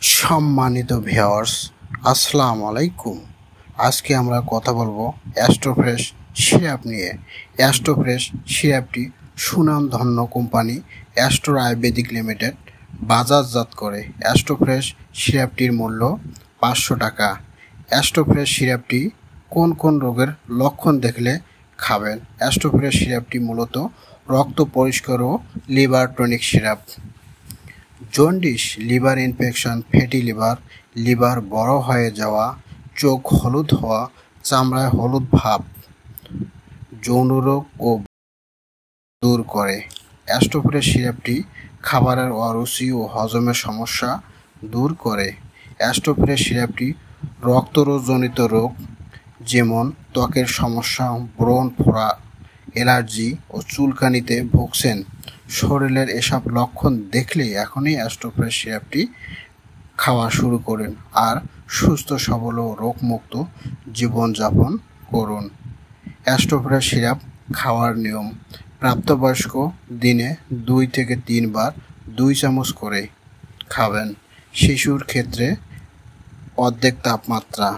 সম্মানিত ভিউয়ার্স, আসসালামু আলাইকুম। আজকে আমরা কথা বলবো অ্যাস্ট্রোফ্রেশ সিরাপ নিয়ে। অ্যাস্ট্রোফ্রেশ সিরাপটি সুনামধন্য কোম্পানি অ্যাস্ট্রো আয়ুর্বেদিক লিমিটেড বাজারজাত করে। অ্যাস্ট্রোফ্রেশ সিরাপটির মূল্য 500 টাকা। অ্যাস্ট্রোফ্রেশ সিরাপটি কোন কোন রোগের লক্ষণ দেখলে খাবেন? অ্যাস্ট্রোফ্রেশ সিরাপটি মূলত রক্ত পরিষ্কার ও liver tonic syrup. Jaundice, liver infection, fatty liver, liver বড় হয়ে যাওয়া, চোখ হলুদ হওয়া, চামড়ায় হলুদ ভাব, যৌন রোগ ও দূর করে। অ্যাস্ট্রোফ্রেশ সিরাপটি খাবারের অরুচি ও হজমের সমস্যা দূর করে। অ্যাস্ট্রোফ্রেশ সিরাপটি রক্তজনিত রোগ যেমন ত্বকের সমস্যা, ব্রণ ফোড়া, অ্যালার্জি ও চুলকানিতে ভুগছেন, শরীরের এসব লক্ষণ দেখলেই এখনই অ্যাস্ট্রোফ্রেশ সিরাপটি খাওয়া শুরু করুন আর সুস্থ সবল ও রোগমুক্ত জীবনযাপন করুন। অ্যাস্ট্রোফ্রেশ সিরাপ খাওয়ার নিয়ম: প্রাপ্তবয়স্ক দিনে 2 থেকে 3 বার 2 চামচ করে খাবেন। শিশুর ক্ষেত্রে অর্ধেক তাপমাত্রা।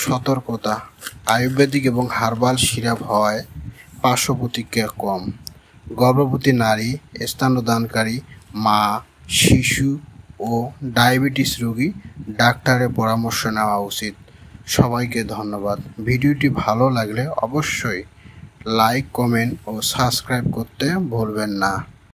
সতর্কতা: আয়ুর্বেদিক এবং হার্বাল সিরাপ হওয়ায় পার্শ্ব প্রতিক্রিয়া কম। গর্ভবতী নারী, স্তন্যদানকারী মা, শিশু ও ডায়াবেটিস রোগী ডাক্তারের পরামর্শ নেওয়া উচিত। সবাইকে ধন্যবাদ। ভিডিওটি ভালো লাগলে অবশ্যই লাইক, কমেন্ট ও সাবস্ক্রাইব করতে ভুলবেন না।